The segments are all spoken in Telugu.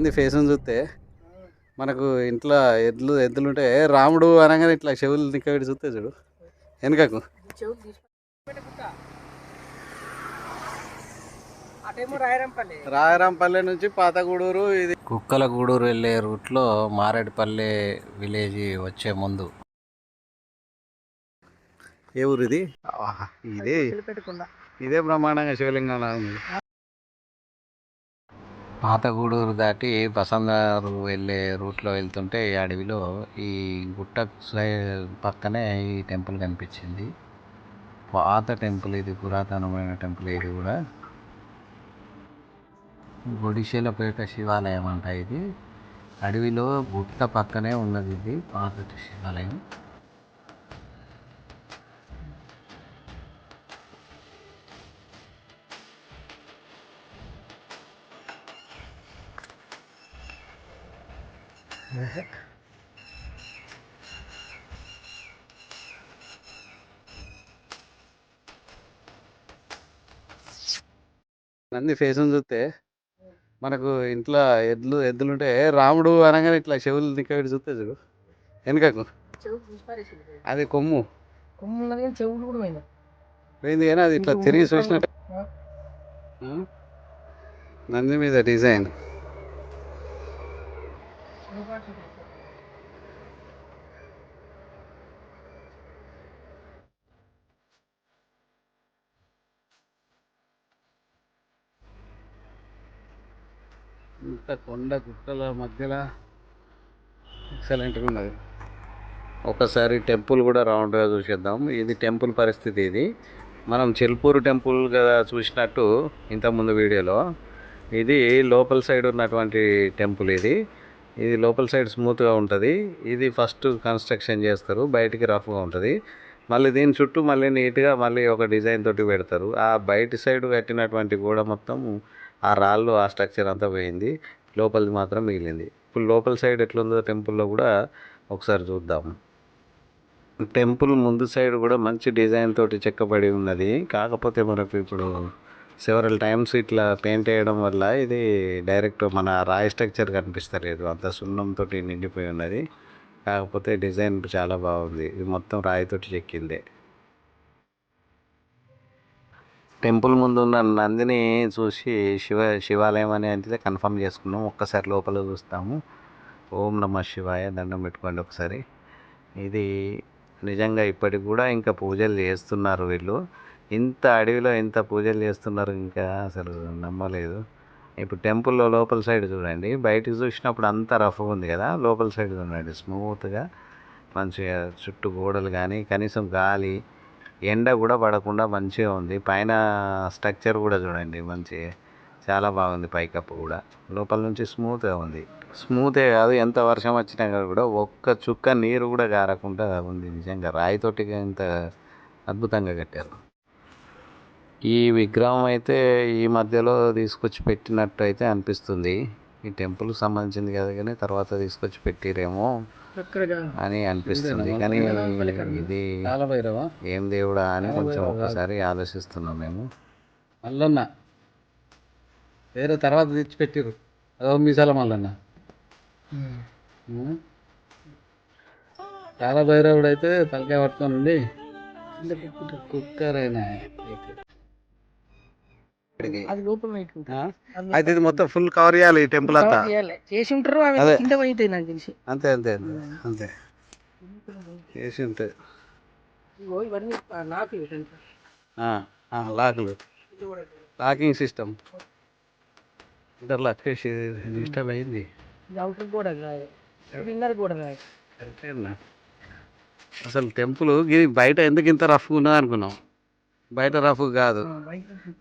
మంది ఫేస్ని చూస్తే మనకు ఇంట్లో ఎద్దులు ఉంటే రాముడు అనగానే ఇట్లా చెవులు నిక్కబెట్టి చూస్తే చూడు వెనకకు రాయరంపల్లి నుంచి పాతగూడూరు, ఇది కుక్కల గూడూరు వెళ్ళే రూట్లో మారేడుపల్లి విలేజ్ వచ్చే ముందు. ఏ ఊరు ఇది? ఇదే బ్రహ్మాండంగా శివలింగం ఉంది. పాతగూడూరు దాటి బసంగారు వెళ్ళే రూట్లో వెళ్తుంటే ఈ అడవిలో ఈ గుట్ట పక్కనే ఈ టెంపుల్ కనిపించింది. పాత టెంపుల్ ఇది, పురాతనమైన టెంపుల్ ఇది కూడా. గుడిశెలపేట శివాలయం అంట ఇది. అడవిలో గుట్ట పక్కనే ఉన్నది ఇది పాత శివాలయం. నంది ఫేస్ని చూస్తే మనకు ఇంట్లో ఎద్దులుంటే రాముడు అనగానే ఇట్లా చెవులు నిక్కబెట్టి చూస్తే చూడు వెనకకు అది కొమ్ము చెవులు కూడా పోయింది కానీ అది ఇట్లా తిరిగి చూసినట్టు నంది మీద డిజైన్. ఇంత కొండ గుట్టల మధ్యలో ఎక్సలెంట్గా ఉన్నది. ఒకసారి టెంపుల్ కూడా రౌండ్గా చూసేద్దాం. ఇది టెంపుల్ పరిస్థితి. ఇది మనం చెల్పూరు టెంపుల్ కదా చూసినట్టు ఇంతకుముందు వీడియోలో, ఇది లోపల సైడ్ ఉన్నటువంటి టెంపుల్. ఇది లోపల సైడ్ స్మూత్గా ఉంటుంది. ఇది ఫస్ట్ కన్స్ట్రక్షన్ చేస్తారు, బయటికి రఫ్గా ఉంటుంది. మళ్ళీ దీని చుట్టూ మళ్ళీ నీట్గా మళ్ళీ ఒక డిజైన్ తోటి పెడతారు. ఆ బయటి సైడ్ కట్టినటువంటి గోడ మొత్తం ఆ రాళ్ళు ఆ స్ట్రక్చర్ అంతా పోయింది, లోపలిది మాత్రం మిగిలింది. ఇప్పుడు లోపల సైడ్ ఎట్లుందో టెంపుల్లో కూడా ఒకసారి చూద్దాం. టెంపుల్ ముందు సైడ్ కూడా మంచి డిజైన్ తోటి చెక్కబడి ఉన్నది. కాకపోతే మనకు ఇప్పుడు సెవరల్ టైమ్స్ ఇట్లా పెయింట్ వేయడం వల్ల ఇది డైరెక్ట్ మన రాయి స్ట్రక్చర్ కనిపిస్తలేదు, అంత సున్నంతో నిండిపోయి ఉన్నది. కాకపోతే డిజైన్ చాలా బాగుంది. ఇది మొత్తం రాయితోటి చెక్కిందే. టెంపుల్ ముందు ఉన్న నందిని చూసి శివాలయం అని అంటే కన్ఫర్మ్ చేసుకున్నాం. ఒక్కసారి లోపల చూస్తాము. ఓం నమః శివాయ దండం పెట్టుకోండి ఒకసారి. ఇది నిజంగా ఇప్పటికి కూడా ఇంకా పూజలు చేస్తున్నారు వీళ్ళు. ఇంత అడవిలో ఇంత పూజలు చేస్తున్నారు, ఇంకా అసలు నమ్మలేదు. ఇప్పుడు టెంపుల్లో లోపల సైడ్ చూడండి, బయటకు చూసినప్పుడు అంతా రఫ్గా ఉంది కదా, లోపల సైడ్ చూడండి స్మూత్గా మంచిగా చుట్టూ గోడలు కానీ కనీసం గాలి ఎండ కూడా పడకుండా మంచిగా ఉంది. పైన స్ట్రక్చర్ కూడా చూడండి మంచిగా చాలా బాగుంది. పైకప్పు కూడా లోపల నుంచి స్మూత్గా ఉంది. స్మూతే కాదు, ఎంత వర్షం వచ్చినా కూడా ఒక్క చుక్క నీరు కూడా గారకుండా ఉంది. నిజంగా రాయితోటి ఇంత అద్భుతంగా కట్టారు. ఈ విగ్రహం అయితే ఈ మధ్యలో తీసుకొచ్చి పెట్టినట్టు అయితే అనిపిస్తుంది. ఈ టెంపుల్కి సంబంధించింది కదా, కానీ తర్వాత తీసుకొచ్చి పెట్టిరేమో అని అనిపిస్తుంది. కానీ ఇది ఏం దేవుడా అని కొంచెం ఒక్కసారి ఆలోచిస్తున్నాం మేము. మల్లన్న వేరే తర్వాత తెచ్చిపెట్టిరు, అదో మీసాల మల్లన్న. చాలా భైరవుడు అయితే తలకాయ పట్టుకోనండి కుక్కరైనా. అయితే ఇది మొత్తం ఫుల్ కవర్ చేయాలి ఈ టెంపుల్ అంతా చేసి ఉంటారు. అంతే అంతే అంతే చేసి ఉంటాయి. లాకులు, లాకింగ్ సిస్టమ్, ఇంటర్లాక్ చేసి డిస్టర్బ్ అయింది. అసలు టెంపుల్ బయట ఎందుకు ఇంత రఫ్గా ఉన్నది అనుకున్నాం. బయట రఫ్ కాదు,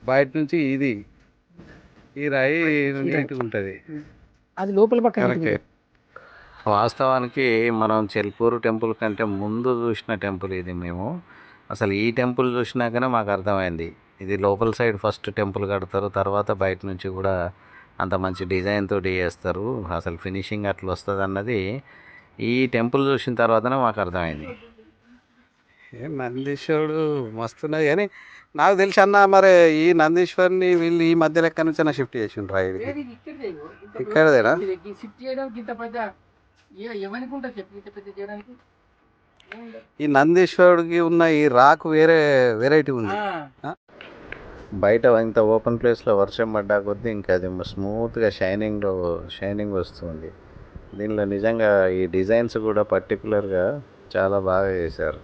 బయట నుంచి ఇది ఈ రాయి నీట్గా ఉంటుంది, అది లోపల పక్కన. వాస్తవానికి మనం చెల్పూరు టెంపుల్ కంటే ముందు చూసిన టెంపుల్ ఇది. మేము అసలు ఈ టెంపుల్ చూసినాకనే మాకు అర్థమైంది, ఇది లోపల సైడ్ ఫస్ట్ టెంపుల్ కడతారు, తర్వాత బయట నుంచి కూడా అంత మంచి డిజైన్ తోటి చేస్తారు. అసలు ఫినిషింగ్ అట్లా వస్తుంది అన్నది ఈ టెంపుల్ చూసిన తర్వాతనే మాకు అర్థమైంది. ఏ నందీశ్వరుడు మస్తున్నది కానీ నాకు తెలిసి అన్న మరి ఈ నందీశ్వరిని వీళ్ళు ఈ మధ్యలో ఎక్కడి నుంచి షిఫ్ట్ చేసిండ్రా ఇది ఇక్కడదేనా షిఫ్ట్ చేయడానికి ఇంత పెద్ద ఎవరికి ఉంటుంది చెప్పి ఇంత పెద్ద చేయడానికి ఈ నందీశ్వరుడికి ఉన్న ఈ రాక్ వేరే వెరైటీ ఉంది బయట ఇంత ఓపెన్ ప్లేస్లో వర్షం పడ్డా కొద్దీ ఇంకా అది స్మూత్గా షైనింగ్ వస్తుంది. దీనిలో నిజంగా ఈ డిజైన్స్ కూడా పర్టికులర్గా చాలా బాగా చేశారు.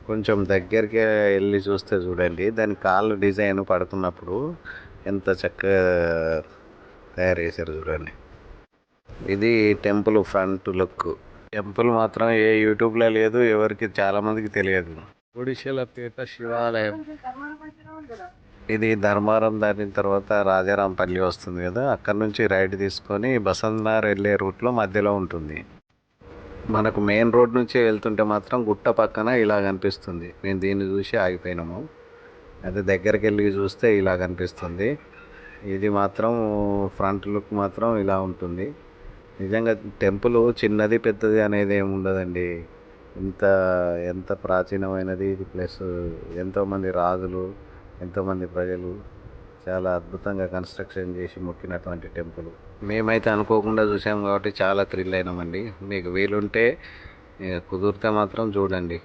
కొంచెం దగ్గరికి వెళ్ళి చూస్తే చూడండి దాని కాళ్ళు డిజైన్ పడుతున్నప్పుడు ఎంత చక్కగా తయారు చేశారు చూడండి. ఇది టెంపుల్ ఫ్రంట్ లుక్. టెంపుల్ మాత్రం ఏ యూట్యూబ్లో లేదు, ఎవరికి చాలామందికి తెలియదు. ఒడిశాల పేట శివాలయం. ఇది ధర్మారం దాటిన తర్వాత రాజారాంపల్లి వస్తుంది కదా, అక్కడ నుంచి రైట్ తీసుకొని బసంతనగర్ వెళ్ళే రూట్లో మధ్యలో ఉంటుంది. మనకు మెయిన్ రోడ్ నుంచి వెళ్తుంటే మాత్రం గుట్ట పక్కన ఇలా కనిపిస్తుంది. మేము దీన్ని చూసి ఆగిపోయినాము. అదే దగ్గరికి వెళ్ళి చూస్తే ఇలా కనిపిస్తుంది. ఇది మాత్రం ఫ్రంట్ లుక్ మాత్రం ఇలా ఉంటుంది. నిజంగా టెంపుల్ చిన్నది పెద్దది అనేది ఏమి ఉండదండి. ఎంత ప్రాచీనమైనది ఇది. ప్లస్ ఎంతోమంది రాజులు, ఎంతోమంది ప్రజలు చాలా అద్భుతంగా కన్స్ట్రక్షన్ చేసి మొక్కినటువంటి టెంపుల్. మేమైతే అనుకోకుండా చూసాం కాబట్టి చాలా థ్రిల్ అయినామండి. మీకు వీలుంటే కుదిరితే మాత్రం చూడండి.